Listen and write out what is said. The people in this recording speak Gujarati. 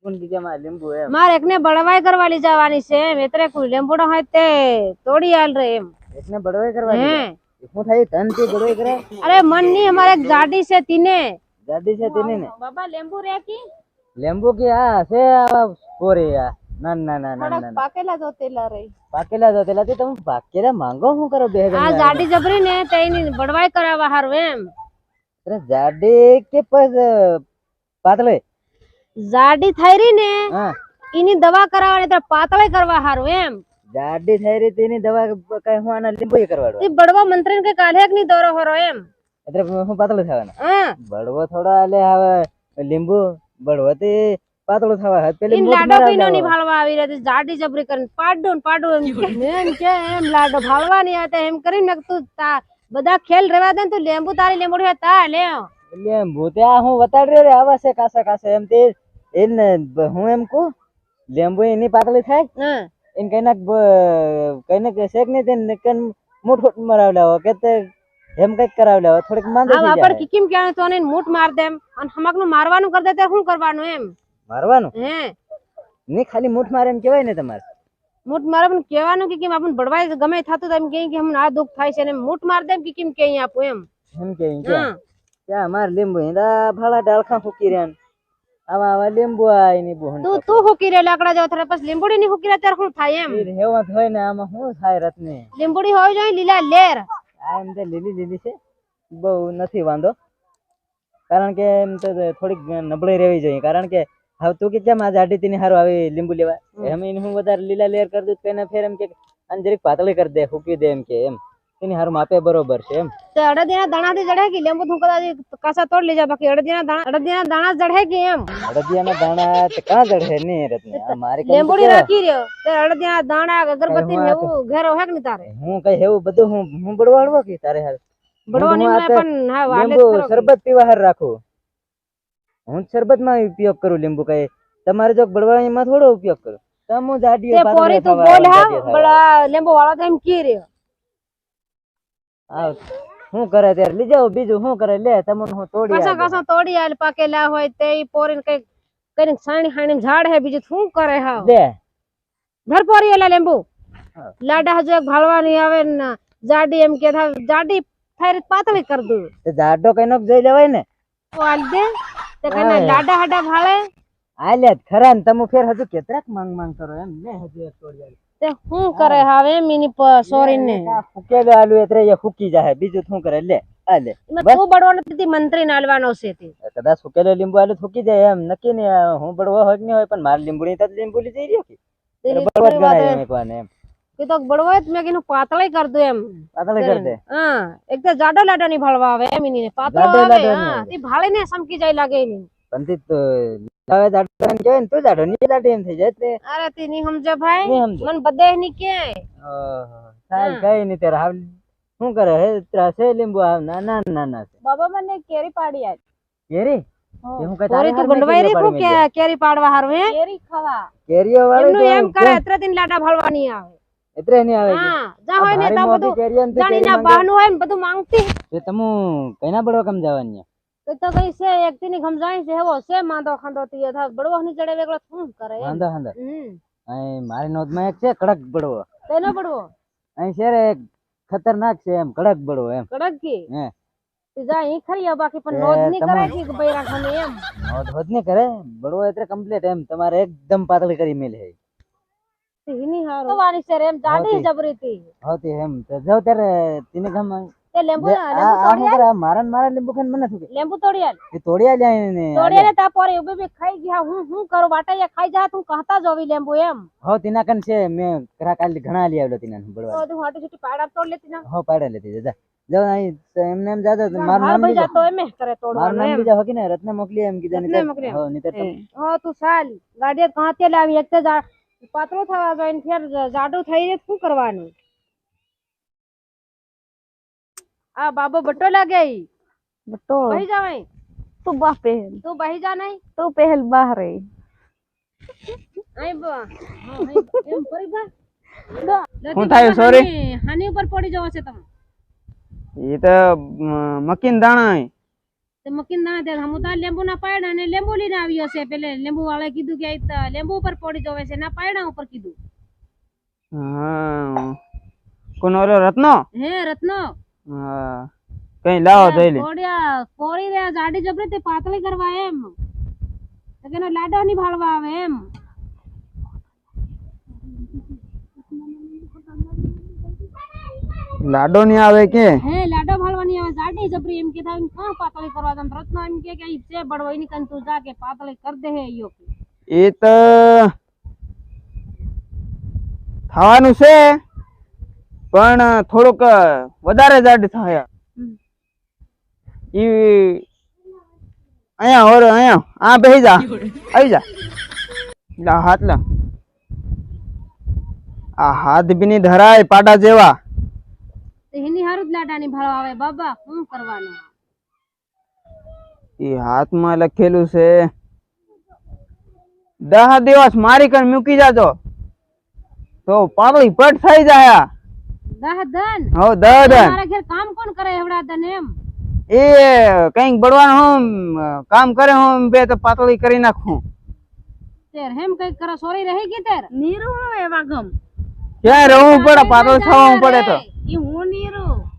કોણ કીધે માં લીંબુ એમ મારે એકને બળવાઈ કરવાની જવાની છે એમ એટલે કોઈ લીંબુડો હોય તે તોડી આલ રે એમ એકને બળવાઈ કરવાની શું થાય ધન થી બળવાઈ કરે અરે મન ની અમારે એક જાડી છે તીને જાડી છે તેને ને બાબા લીંબુ રે કી લીંબુ કે આ છે આવા પોરે આ ના ના ના ના ના પાકેલા જોતેલા રે પાકેલા તો તેલા તમે પાકેલા માંગો શું કરો બે આ જાડી જબરી ને તેની બળવાઈ કરાવવા હારું એમ અરે જાડી કે પછી પાતળી જાડી થઈ રહી ને હા એની દવા કરાવવાની તો પાતળી કરવા હારું એમ જાડી થઈ રહી તેની દવા કઈ હું આના લીંબુ કરવાડો તે બળવા મંત્રી કે કાલે એક ની દોરો હોરો એમ એટલે હું પાતળું થવાના હા બળવો થોડા એટલે હવે લીંબુ બળવો તે પાતળું થવા હે પેલી इन મોટ लाडो पीनो नहीं भालवा आवी रहती जाडी जबरी कर पाडो एम के एम लाडो भालवा नहीं आते एम करी ने तू બધા ખેલ રેવા દે તું લેંબુ તારી લેંબુડી તા લે લીંબુ ત્યાં હું વતાડ્યો રે આવા છે કાસા કાસા એમ તે એને હું એમ કહું લીંબુ એની પાતળી થાય હા એને કઈના શેક ને તેને કન મોટ મરાવલાવો કે તે એમ કઈક કરાવલાવો થોડીક માંદે આ વાપર કિકિમ કે તો ને મૂઠ માર દેમ અને હમક નું મારવાનું કર દે તે શું કરવાનું એમ મારવાનું હે ની ખાલી મૂઠ મારે એમ કહેવાય ને તમારે મૂઠ મારે પણ કહેવાનું કે કેમ આપણ બળવાઈ ગમે થાતું એમ કે હમ આ દુખ થાય છે ને મૂઠ માર દેમ કે કેમ કે આપું એમ ત્યાં અમાર લીંબુ ઈંડા ભાડા ડાળખા ફૂકી રહ્યા આવા આવા લીંબુ આઈની બોહન તું હુકી રે લાકડા જો થરે પછી લીંબુડી ની હુકી રે તાર શું થાય એમ હેવા થાય ને આમાં શું થાય રત્ને લીંબુડી હોય જાય લીલા લેર આ એમ તો લીલી લીલી છે બહુ નથી વાંધો કારણ કે એમ તો થોડીક નબળી રહેવી જોઈએ કારણ કે હવે તું કે કેમ આ જાડી તીની હારું આવી લીંબુ લેવા એમ એને હું વધારે લીલા લેર કરી દઉં તેને ફેર એમ કે અને જરીક પાતળી કરી દે ફૂકી દે એમ કે એમ તેની હારું માપે બરોબર છે એમ તે અડદિયાના દાણા થી જડે કે લીંબુ તું કદાચ કાસા તોડ લેજા બાકી અડદિયાના દાણા જડે કે એમ અડદિયાના દાણા તે કાં જડે ને રત્ને મારી લીંબુડી રાખી રહ્યો તે અડદિયાના દાણા અગરબત્તી ને એવું ઘેરો હે કે ની તારે હું કઈ એવું બધું હું બળવાડવો કે તારે હાલ બળવાની મને પણ હા વાલે શરબત પીવા હાર રાખું હું શરબત માં ઉપયોગ કરું લીંબુ કઈ તમારે જો બળવાની માં થોડો ઉપયોગ કરું તમ જાડીઓ તે પોરી તું બોલ હા બળા લીંબુ વાળો તો એમ કી રહ્યો આ શું કરે ત્યારે લઈ જાવ બીજું શું કરે લે તમને હું તોડી કાસા કાસા તોડી આલ પાકેલા હોય તે પોરીને કઈ કરીને સાણી હાણી ઝાડ હે બીજું શું કરે હા લે ઘર પોરી એલા લીંબુ લાડા હજુ એક ભાળવાની આવે ને જાડી એમ કે જાડી ફેર પાતળી કર દઉં તે જાડો કઈ નો જોઈ લેવાય ને તો આલ દે તે કઈ લાડા હાડા ભાળે આ લે ખરા ને તમે ફેર હજુ કેટલાક માંગ માંગ કરો એમ લે હજુ એક તોડી આલ તે શું કરે હવે મિની સોરી ને ફૂકેલો આલુ એટલે એ ફૂકી જાય બીજું શું કરે લે આ લે તું બળવાનો તી મંત્રી નાલવાનો છે તે કદાચ ફૂકેલો લીંબુ આલુ ફૂકી જાય એમ નક્કી ને હું બળવો હોય કે હોય પણ મારી લીંબુડી તો લીંબુ લઈ જઈ રહ્યો કે બળવા જ ગણાય એમ એકવાર એમ કે તો બળવાય મેં કીધું પાતળી કર દઉં એમ પાતળી કરી દે હા એક તો જાડો લાડો ની ભાળવા આવે એમ ની પાતળો આવે હા તે ભાળે ને સમકી જાય લાગે ની પણ તે તો હવે જાડો એમ કહેવાય ને તું જાડો ની જાડો એમ થઈ જાય તે અરે તે ની સમજે ભાઈ ની સમજે મન બધે ની કે સાલ કઈ ની તેરા હાલ શું કરે હે ત્રાસે લીંબુ આ નાના નાના છે બાબા મને કેરી પાડી આજ કેરી હું કઈ તારી તું ગંડવાઈ રે કો કે કેરી પાડવા હારું હે કેરી ખાવા કેરીઓ વાળી એનું એમ કરે અત્ર દિન લાડા ભાળવાની આવે એત્રે ની આવે હા જા હોય ને તા બધું જાણી ના બહાનું હોય ને બધું માંગતી તે તમુ કઈના બળવા કમ જવાની તો કઈ છે એક તીની સમજાય છે એવો છે માંદો ખાંદો તી થા બળવો ની ચડે વેગળો શું કરે એમ હાંદા હાંદા અહીં મારી નોંધમાં એક છે કડક બળવો તેનો બળવો અહીં છે રે ખતરનાક છે એમ કડક બળવો એમ કડક કી હે તી જા ઈ ખરી બાકી પણ નોંધ ની કરે છે કે બૈરા ખાને એમ નોંધ ની કરે બળવો એટલે કમ્પ્લીટ એમ તમારે એકદમ પાતળી કરી મેલે હે તીની હારો વાની છે એમ જાડી જબરી તી હોતી એમ તો જાવ ત્યારે તીને ગમ તે લીંબુ તોડી આલ મારા લીંબુ ખાન મને શું કે લીંબુ તોડી આલ એ તોડી આલ ને તોડી આલે તા પોરે ઉભી બી ખાઈ ગયા હું કરું વાટાયા ખાઈ જા તું કહતા જોવી લીંબુ એમ હો તીના કન છે મે કરા કાલ ઘણા લી આવ્યો તીના બળવા તો તું હાટી છૂટી પાડા તોડ લેતી ના હો પાડા લેતી જા જાવ અહીં એમને એમ જાતો મારું નામ ભાઈ જાતો એમ કરે તોડવાનું એમ બીજા હોકી ને રત્ન મોકલી એમ કીધા ને હો નીતર હો તું સાલ ગાડી કાંતે લાવી એક તો પાતળો થવા જોઈને ફેર જાડું થઈ રે શું કરવાનું આ બાબો બટ્ટો લાગે બટ્ટો બહી જાવે તું બા પહેલ તું બહી જા નહીં તું પહેલ બહાર રે આઈ બા એમ પરી બા હું થાય સોરી હાની ઉપર પડી જવા છે તમે એ તો મકીન દાણા તે મકીન ના દે હમ તો લીંબુ ના પાડ્યા ને લીંબુ લઈને આવ્યો છે પેલે લીંબુ વાળા કીધું કે આ લીંબુ ઉપર પડી જવે છે ના પાડ્યા ઉપર કીધું હા કોનો ઓલો રત્નો હે રત્નો હા કઈ લાવો દઈ લે પોડિયા પોરી રે જાડી જબરી તે પાતળી કરવા એમ તો કેનો લાડો ની ભાળવા આવે એમ લાડો ની આવે કે હે લાડો ભાળવાની આવે જાડી જબરી એમ કે થાય કા પાતળી કરવા દમ રત્નો એમ કે ઈ છે બડવો એની કન તું જા કે પાતળી કર દે હે યો એ તો થવાનું છે પણ થોડુંક વધારે જાડી થાય ઈ અહીંયા ઓર અહીંયા આ બેહી જા આવી જા લા હાથ લા આ હાથ બી ની ધરાય પાડા જેવા તે એની હારું જ લાડાની ભાળવા આવે બાબા શું કરવાનું એ હાથમાં લખેલું છે 10 દિવસ મારી કણ મૂકી જાજો તો પાતળી પટ થઈ જાય દહ દન હો 10 દન મારા ઘેર કામ કોણ કરે એવડા દન એમ એ કઈક બળવાનું હું કામ કરે હું બે તો પાતળી કરી નાખું તેર હેમ કઈ કરો સોરી રહી ગઈ તેર નીરું એવા ગમ ક્યાં રહેવું પડે પાતળી થવું પડે તો